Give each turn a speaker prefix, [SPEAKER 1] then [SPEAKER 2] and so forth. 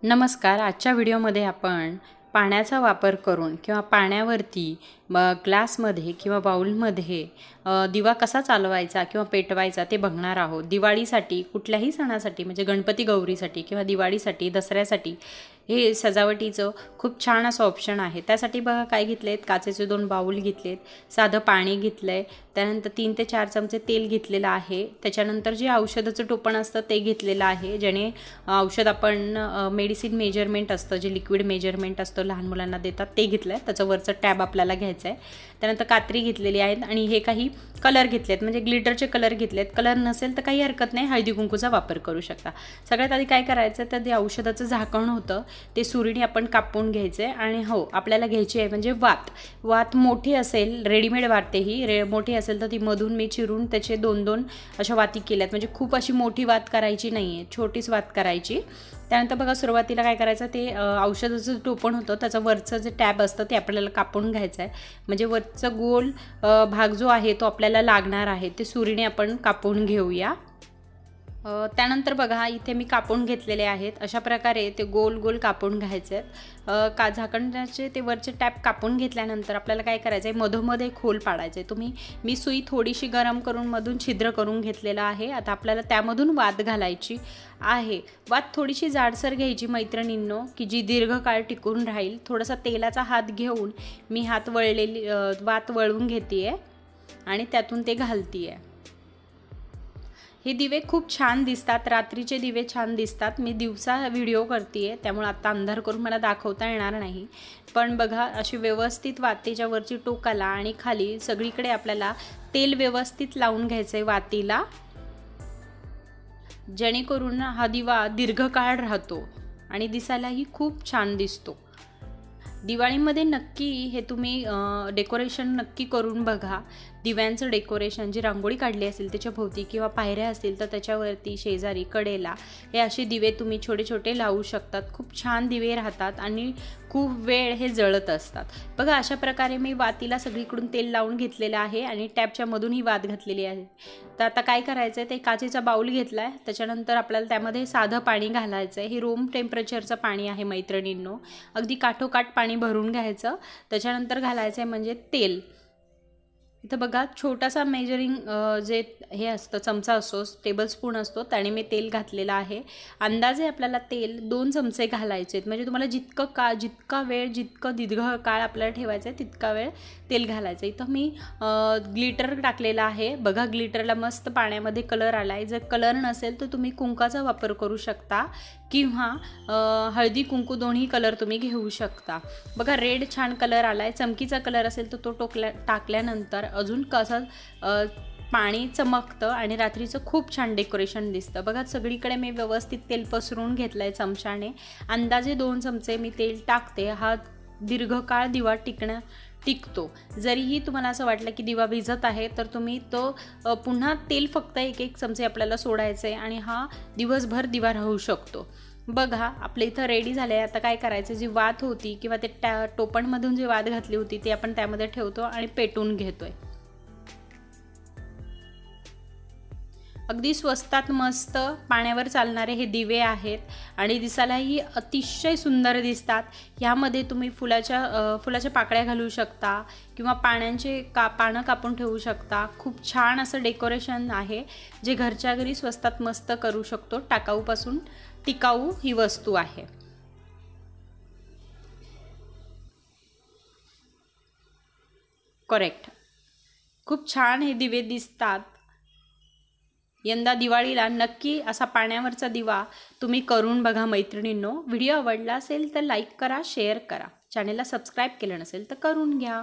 [SPEAKER 1] नमस्कार. आजच्या व्हिडिओमध्ये आपण पाण्याचा वापर करून किंवा पाण्यावरती ग्लासमध्ये किंवा बाउलमध्ये दिवा कसा चालवायचा किंवा पेटवायचा ते बघणार आहोत। दिवाळीसाठी कुठल्याही सणासाठी म्हणजे गणपती गौरीसाठी किंवा दिवाळीसाठी दसऱ्यासाठी हे सजावटीचं खूप छान असं ऑप्शन आहे। त्यासाठी बघा काय घेतलेत, काचेचे 2 बाउल घेतलेत, साधं पाणी घेतलंय, त्यानंतर 3 ते 4 चमचे तेल घेतलेलं आहे, त्याच्यानंतर जे औषधाचं टोपण असतं ते घेतलेलं आहे, ज्याने औषध आपण मेडिसिन मेजरमेंट असतं, जे लिक्विड मेजरमेंट असतं लहान मुलांना देतात ते घेतलंय, त्याचं वरचं टॅब आपल्याला घ्यायचं आहे। त्यानंतर कात्री घेतलेली आहे आणि हे काही कलर घेतलेत, म्हणजे ग्लिटरचे कलर घेतलेत। कलर नसेल तर काही हरकत नाही, हळदी कुंकूचा वापर करू शकता। सगळ्यात आधी काय करायचं तर ते औषधाचं झाकण होतं ते सुरीने आपण कापून घ्यायचे आणि हो आपल्याला घ्यायची आहे म्हणजे वात मोठी असेल, रेडीमेड वाटते ही मोठी असेल तर ती मधून मी चिरून त्याचे 2-2 अशा वाती केल्यात, म्हणजे खूप अशी मोठी वात करायची नाही आहे, छोटीच वात करायची। त्यानंतर बघा सुरुवातीला काय करायचं ते औषधाचं टोपण होतं त्याचं वरचं जे टॅब असतं ते आपल्याला कापून घ्यायचं आहे, म्हणजे वरचं गोल भाग जो आहे तो आपल्याला लागणार आहे, ते सुरीने आपण कापून घेऊया। त्यानंतर बघा इथे मी कापून घेतलेले आहेत, अशा प्रकारे ते गोल गोल कापून घ्यायचे आहेत। झाकणाचे ते वरचे टॅप कापून घेतल्यानंतर आपल्याला काय करायचं आहे, मधोमध एक होल पाडायचे आहे। मी सुई थोडीशी गरम करून मधून छिद्र करून घेतलेलं आहे। आता आपल्याला त्यामधून वात घालायची आहे। वात थोडीशी जाडसर घ्यायची मैत्रिणींनो, की जी दीर्घकाळ टिकून राहील। थोडासा तेलाचा हात घेऊन मी वात वळवून घेतेय आणि त्यातून ते घालतेय। हे दिवे खूप छान दिसतात, रात्रीचे दिवे छान दिसतात। मी दिवसा व्हिडिओ करतेय त्यामुळे आता अंधार करून मला दाखवता येणार नाही, पण बघा अशी व्यवस्थित वातीच्या वरची टोकाला आणि खाली सगळीकडे आपल्याला तेल व्यवस्थित लावून घ्यायचंय वातीला, जेणेकरून हा दिवा दीर्घकाळ राहतो आणि दिसायलाही खूप छान दिसतो। दिवाळीमध्ये नक्की हे तुम्ही डेकोरेशन नक्की करून बघा। दिव्यांचं डेकोरेशन, जी रांगोळी काढली असेल त्याच्या भोवती किंवा पायऱ्या असतील तर त्याच्यावरती शेजारी कडेला हे असे दिवे तुम्ही छोटे छोटे लावू शकतात। खूप छान दिवे राहतात आणि खूप वेळ हे जळत असतात। बघा अशा प्रकारे मी वातीला सगळीकडून तेल लावून घेतलेलं आहे आणि टॅपच्या मधून ही वात घातलेली आहे। तर आता काय करायचं आहे, ते काचेचा बाउल घेतलाय, त्याच्यानंतर आपल्याला त्यामध्ये साधं पाणी घालायचं आहे। हे रूम टेम्परेचरचं पाणी आहे मैत्रिणींनो, अगदी काठोकाठ पाणी भरून घ्यायचं। त्याच्यानंतर घालायचं आहे म्हणजे तेल। इथं बघा छोटासा मेजरिंग जे हे असतं चमचा असतो, टेबलस्पून असतो, त्याने मी तेल घातलेलं आहे। अंदाजे आपल्याला तेल 2 चमचे घालायचे आहेत, म्हणजे तुम्हाला जितका वेळ जितकं दीर्घ काळ आपल्याला ठेवायचं आहे तितका वेळ तेल घालायचं। इथं मी ग्लिटर टाकलेला आहे, बघा ग्लिटरला मस्त पाण्यामध्ये कलर आला आहे। जर कलर नसेल तर तुम्ही कुंकाचा वापर करू शकता किंवा हळदी कुंकू दोन्ही कलर तुम्ही घेऊ शकता। बघा रेड छान कलर आला आहे, चमकीचा कलर असेल तर तो टाकल्यानंतर अजून कसं पाणी चमकतं आणि रात्रीचं खूप छान डेकोरेशन दिसतं। बघा सगळीकडे मी व्यवस्थित तेल पसरून घेतलंय चमच्याने, अंदाजे 2 चमचे मी तेल टाकते। हा दीर्घकाळ दिवा टिकतो। जरीही तुम्हाला असं वाटलं की दिवा भिजत आहे तर तुम्ही तो पुन्हा तेल फक्त 1-1 चमचे आपल्याला सोडायचे आणि हा दिवसभर दिवा राहू शकतो। बघा आपल्या इथं रेडी झाले। आता काय करायचं, जी वात होती किंवा ते टोपणमधून जी वात घातली होती ती आपण त्यामध्ये ठेवतो आणि पेटून घेतोय। अगदी स्वस्तात मस्त पाण्यावर चालणारे हे दिवे आहेत आणि दिसायलाही अतिशय सुंदर दिसतात। ह्यामध्ये तुम्ही फुलाच्या पाकळ्या घालू शकता किंवा पानं कापून ठेवू शकता। खूप छान असं डेकोरेशन आहे, जे घरच्या घरी स्वस्तात मस्त करू शकतो। टाकाऊपासून टिकाऊ ही वस्तू आहे। करेक्ट, खूप छान हे दिवे दिसतात। यंदा दिवाळीला नक्की असा पाण्यावरचा दिवा तुम्ही करून बघा मैत्रिणींनो। व्हिडिओ आवडला असेल तर लाईक करा, शेअर करा, चॅनेलला सबस्क्राईब केलं नसेल तर करून घ्या।